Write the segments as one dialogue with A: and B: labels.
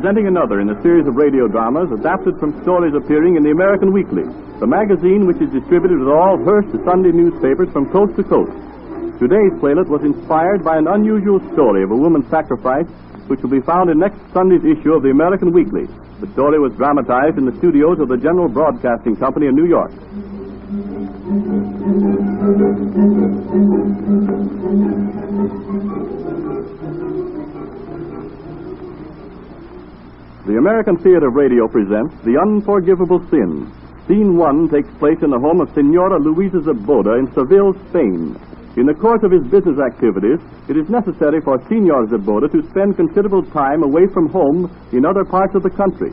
A: presenting another in a series of radio dramas adapted from stories appearing in the American Weekly, the magazine which is distributed with all Hearst Sunday newspapers from coast to coast. Today's playlet was inspired by an unusual story of a woman's sacrifice, which will be found in next Sunday's issue of the American Weekly. The story was dramatized in the studios of the General Broadcasting Company in New York. The American Theater of Radio presents The Unforgiveable Sin. Scene 1 takes place in the home of Senora Luisa Zaboda in Seville, Spain. In the course of his business activities, it is necessary for Senor Zaboda to spend considerable time away from home in other parts of the country.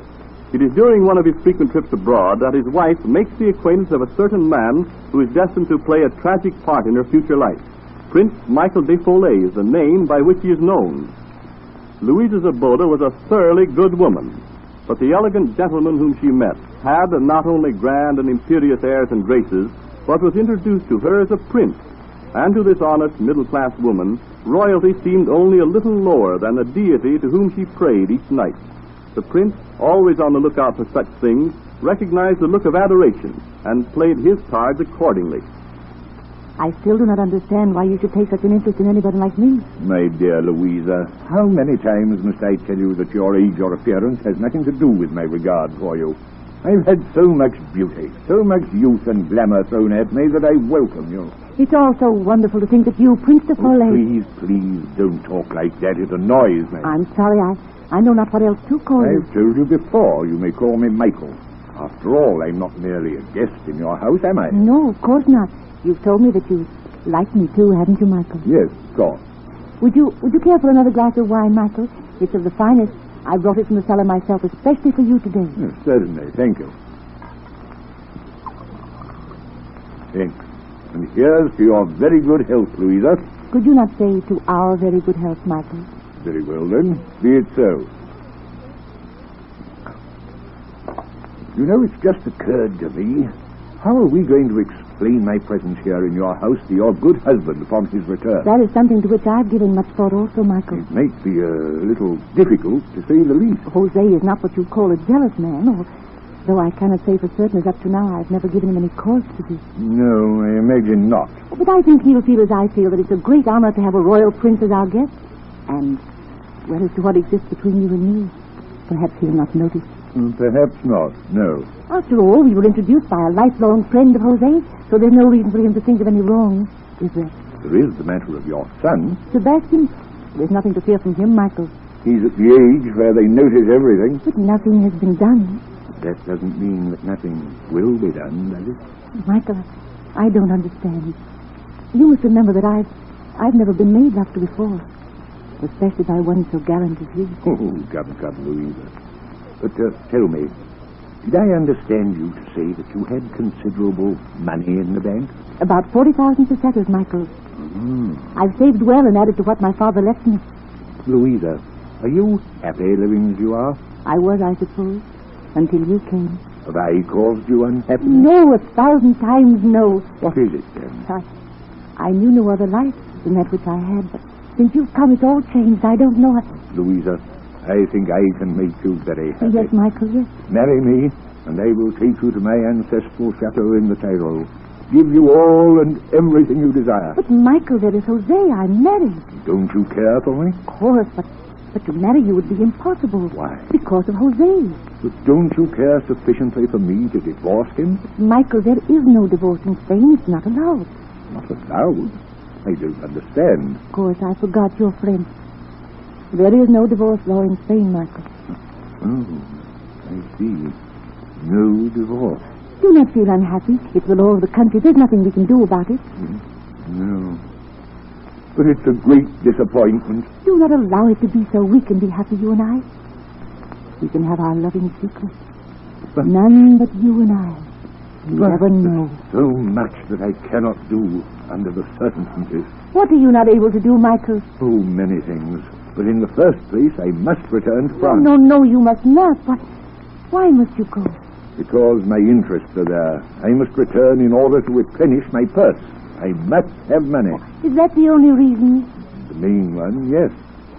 A: It is during one of his frequent trips abroad that his wife makes the acquaintance of a certain man who is destined to play a tragic part in her future life. Prince Michael de Follet is the name by which he is known. Luisa Zaboda was a thoroughly good woman, but the elegant gentleman whom she met had not only grand and imperious airs and graces, but was introduced to her as a prince, and to this honest middle-class woman, royalty seemed only a little lower than the deity to whom she prayed each night. The prince, always on the lookout for such things, recognized the look of adoration and played his cards accordingly.
B: I still do not understand why you should take such an interest in anybody like me.
C: My dear Louisa, how many times must I tell you that your age or appearance has nothing to do with my regard for you? I've had so much beauty, so much youth and glamour thrown at me that I welcome you.
B: It's all so wonderful to think that you, Prince de Follet...
C: Please, don't talk like that. It annoys me.
B: I'm sorry, I know not what else to call you.
C: I've told you before, you may call me Michael. After all, I'm not merely a guest in your house, am I?
B: No, of course not. You've told me that you like me too, haven't you, Michael?
C: Yes, of course.
B: Would you care for another glass of wine, Michael? It's of the finest. I brought it from the cellar myself, especially for you today.
C: Yes, certainly. Thank you. Thanks. And here's to your very good health, Louisa.
B: Could you not say to our very good health, Michael?
C: Very well, then. Be it so. You know, it's just occurred to me, how are we going to explain my presence here in your house to your good husband upon his return?
B: That is something to which I've given much thought also, Michael.
C: It might be a little difficult, to say the least.
B: Jose is not what you call a jealous man, though I cannot say for certain, as up to now I've never given him any cause to be.
C: No, I imagine not.
B: But I think he'll feel as I feel, that it's a great honor to have a royal prince as our guest. And, well, as to what exists between you and me, perhaps he'll not notice.
C: Perhaps not, no.
B: After all, we were introduced by a lifelong friend of Jose's, so there's no reason for him to think of any wrong, is there?
C: There is the matter of your son.
B: Sebastian? There's nothing to fear from him, Michael.
C: He's at the age where they notice everything.
B: But nothing has been done.
C: That doesn't mean that nothing will be done, does it?
B: Michael, I don't understand. You must remember that I've never been made love to before, especially by one so gallant as you.
C: Oh, come, Louisa. But tell me, did I understand you to say that you had considerable money in the bank?
B: About 40,000 pesetas, Michael.
C: Mm-hmm.
B: I've saved well and added to what my father left me.
C: Louisa, are you happy living as you are?
B: I was, I suppose, until you came.
C: Have I caused you unhappiness?
B: No, 1,000 times no.
C: What is it, then?
B: I knew no other life than that which I had, but since you've come, it's all changed. I don't know what...
C: Louisa, I think I can make you very happy.
B: Yes, Michael, yes.
C: Marry me, and I will take you to my ancestral chateau in the Tyrol. Give you all and everything you desire.
B: But, Michael, there is Jose. I'm married.
C: Don't you care for me?
B: Of course, but to marry you would be impossible.
C: Why?
B: Because of Jose.
C: But don't you care sufficiently for me to divorce him?
B: Michael, there is no divorce in Spain. It's not allowed.
C: Not allowed? I don't understand.
B: Of course, I forgot your French. There is no divorce law in Spain, Michael.
C: Oh, I see. No divorce.
B: Do not feel unhappy. It's the law of the country. There's nothing we can do about it.
C: No. But it's a great disappointment.
B: Do not allow it to be so. We can be happy, you and I. We can have our loving secret. But none but you and I. You never know.
C: So much that I cannot do under the circumstances.
B: What are you not able to do, Michael?
C: Oh, many things. But in the first place, I must return to France.
B: No, you must not. Why must you go?
C: Because my interests are there. I must return in order to replenish my purse. I must have money.
B: Is that the only reason?
C: The main one, yes.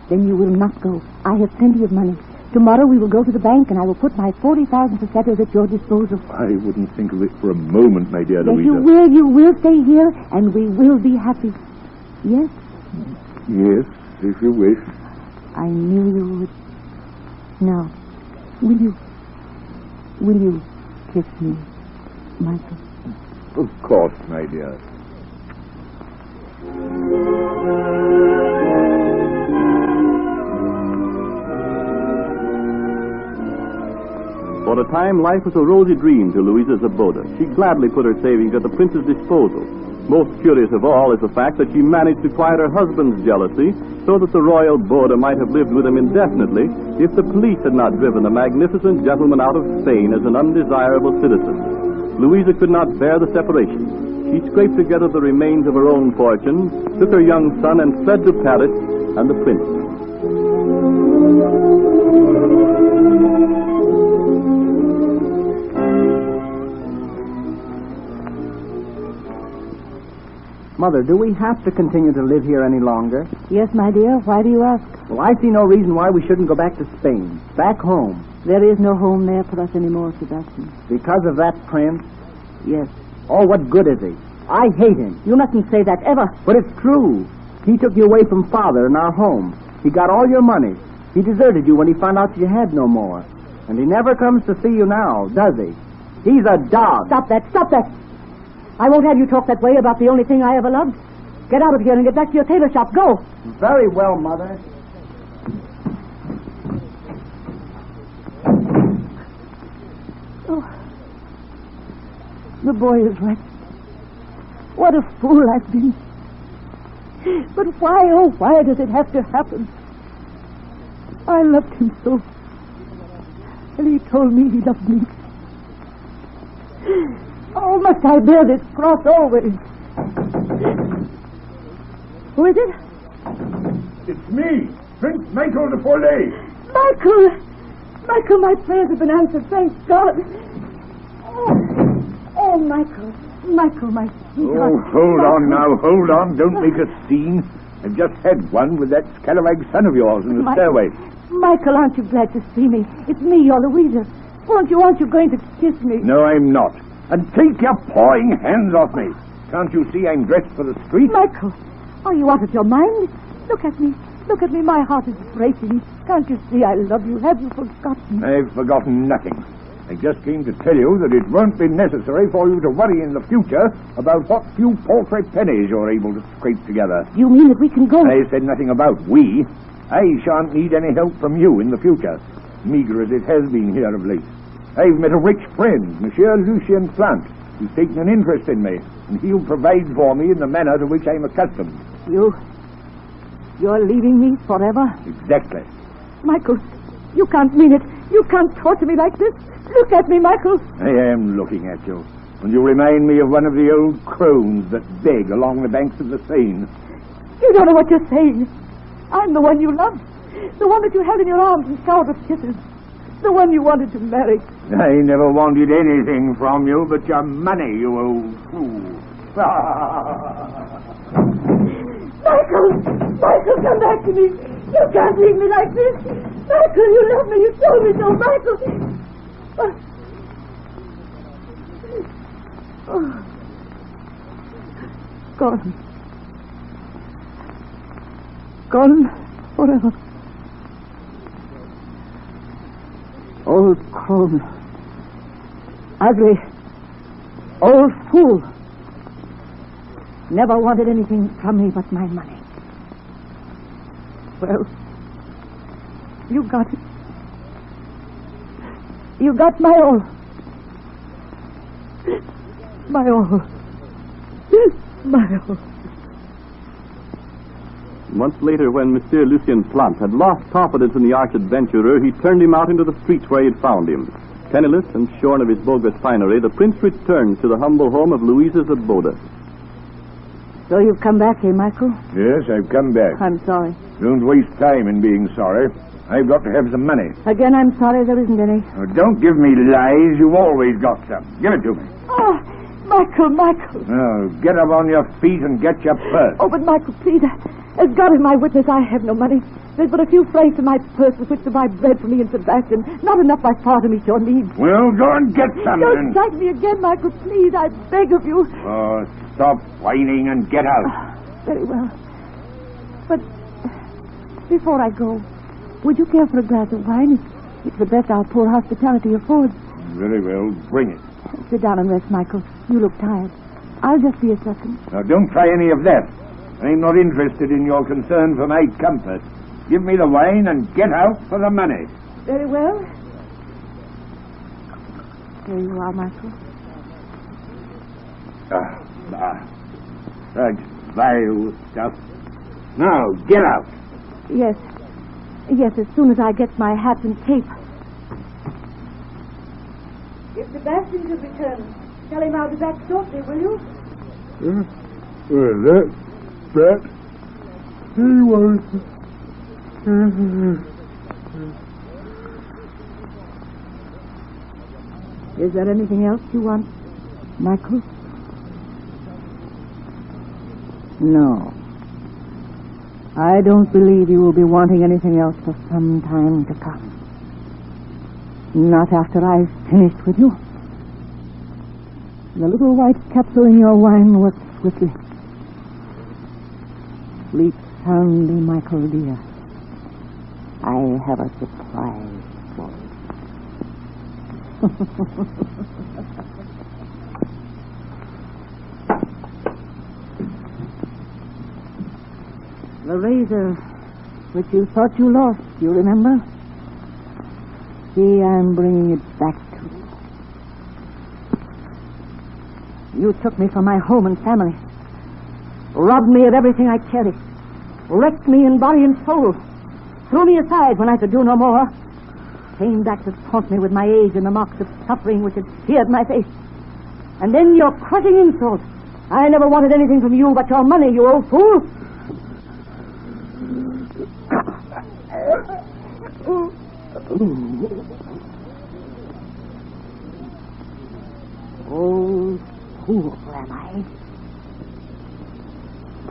B: Then you will not go. I have plenty of money. Tomorrow we will go to the bank and I will put my 40,000 pesetas at your disposal.
C: I wouldn't think of it for a moment, my dear
B: Yes,
C: Louisa.
B: you will stay here and we will be happy. Yes?
C: Yes, if you wish.
B: I knew you would. Now, will you kiss me, Michael?
C: Of course, my dear.
A: For a time, life was a rosy dream to Louisa Zaboda. She gladly put her savings at the prince's disposal. Most curious of all is the fact that she managed to quiet her husband's jealousy so that the royal Boda might have lived with him indefinitely if the police had not driven the magnificent gentleman out of Spain as an undesirable citizen. Louisa could not bear the separation. She scraped together the remains of her own fortune, took her young son, and fled to Paris and the prince.
D: Mother, do we have to continue to live here any longer?
B: Yes, my dear. Why do you ask?
D: Well, I see no reason why we shouldn't go back to Spain. Back home.
B: There is no home there for us anymore, Sebastian.
D: Because of that prince?
B: Yes.
D: Oh, what good is he? I hate him.
B: You mustn't say that ever.
D: But it's true. He took you away from Father and our home. He got all your money. He deserted you when he found out you had no more. And he never comes to see you now, does he? He's a dog.
B: Stop that. Stop that. I won't have you talk that way about the only thing I ever loved. Get out of here and get back to your tailor shop. Go.
D: Very well, Mother.
B: Oh, the boy is right. What a fool I've been. But why, oh, why does it have to happen? I loved him so. And he told me he loved me. Oh, must I bear this cross always? Who is it?
C: It's me, Prince Michael de Forlay.
B: Michael! Michael, my prayers have been answered, thank God. Oh, Michael. Michael, my sweetheart.
C: Oh, hold on now, hold on. Don't make a scene. I've just had one with that scalawag son of yours in the stairway.
B: Michael, aren't you glad to see me? It's me, your Louisa. Aren't you going to kiss me?
C: No, I'm not. And take your pawing hands off me. Can't you see I'm dressed for the street?
B: Michael, are you out of your mind? Look at me. Look at me. My heart is breaking. Can't you see I love you? Have you forgotten?
C: I've forgotten nothing. I just came to tell you that it won't be necessary for you to worry in the future about what few paltry pennies you're able to scrape together.
B: You mean that we can go?
C: I said nothing about we. I shan't need any help from you in the future, meager as it has been here of late. I've met a rich friend, Monsieur Lucien Plant, who's taken an interest in me, and he'll provide for me in the manner to which I'm accustomed.
B: You're leaving me forever?
C: Exactly.
B: Michael, you can't mean it. You can't torture me like this. Look at me, Michael.
C: I am looking at you, and you remind me of one of the old crones that beg along the banks of the Seine.
B: You don't know what you're saying. I'm the one you loved. The one that you held in your arms and showered with kisses. The one you wanted to marry.
C: I never wanted anything from you but your money, you old fool.
B: Michael! Michael, come back to me. You can't leave me like this. Michael, you love me. You told me so, Michael. Oh. Gone. Gone forever. Old crone. Ugly. Old fool. Never wanted anything from me but my money. Well, you got it. You got my all. My all. My all.
A: Months later, when Monsieur Lucien Plant had lost confidence in the arch-adventurer, he turned him out into the streets where he had found him. Penniless and shorn of his bogus finery, the prince returned to the humble home of Louisa Zaboda.
B: So you've come back, eh, Michael?
C: Yes, I've come back.
B: I'm sorry.
C: Don't waste time in being sorry. I've got to have some money.
B: Again, I'm sorry there isn't any.
C: Oh, don't give me lies. You've always got some. Give it to me.
B: Oh, Michael.
C: Oh, get up on your feet and get your purse.
B: Oh, but Michael, please, As God is my witness, I have no money. There's but a few francs in my purse with which to buy bread for me and Sebastian. Not enough by far to meet your needs.
C: Well, go and get some.
B: Don't strike me again, Michael, please. I beg of you.
C: Oh, stop whining and get out.
B: Very well. But before I go, would you care for a glass of wine? It's the best our poor hospitality affords.
C: Very well, bring it.
B: Sit down and rest, Michael. You look tired. I'll just be a second.
C: Now, don't try any of that. I'm not interested in your concern for my comfort. Give me the wine and get out for the money.
B: Very well. Here you are, Michael.
C: Such vile stuff. Now, get out.
B: Yes. Yes, as soon as I get my hat and cape. If Sebastian should return, tell him I'll be back shortly, will you?
C: That he was.
B: Is there anything else you want, Michael? No. I don't believe you will be wanting anything else for some time to come. Not after I've finished with you. The little white capsule in your wine works swiftly. Sleep soundly, Michael, dear. I have a surprise for you. The razor which you thought you lost, you remember? See, I'm bringing it back to you. You took me from my home and family, robbed me of everything I cherished, wrecked me in body and soul, threw me aside when I could do no more, came back to taunt me with my age and the marks of suffering which had seared my face. And then your crushing insult. I never wanted anything from you but your money, you old fool. Old fool am I.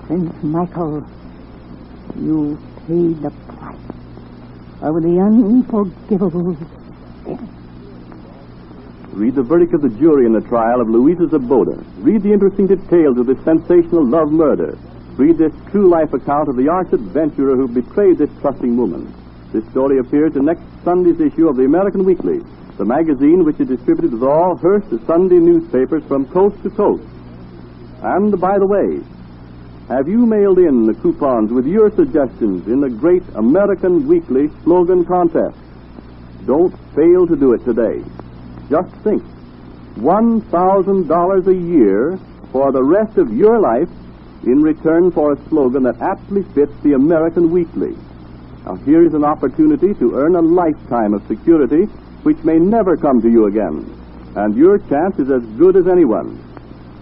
B: Prince Michael, you paid the price of the unforgivable sin.
A: Read the verdict of the jury in the trial of Louisa Zaboda. Read the interesting details of this sensational love murder. Read this true life account of the arch adventurer who betrayed this trusting woman. This story appears in next Sunday's issue of the American Weekly, the magazine which is distributed with all Hearst Sunday newspapers from coast to coast. And by the way, have you mailed in the coupons with your suggestions in the great American Weekly slogan contest? Don't fail to do it today. Just think, $1,000 a year for the rest of your life in return for a slogan that aptly fits the American Weekly. Now, here is an opportunity to earn a lifetime of security which may never come to you again. And your chance is as good as anyone's.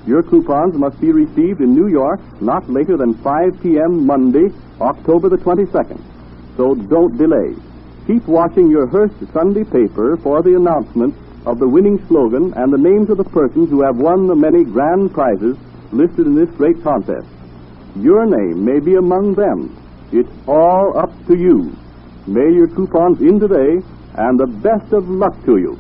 A: Your coupons must be received in New York not later than 5 p.m. Monday, October the 22nd. So don't delay. Keep watching your Hearst Sunday paper for the announcement of the winning slogan and the names of the persons who have won the many grand prizes listed in this great contest. Your name may be among them. It's all up to you. Mail your coupons in today, and the best of luck to you.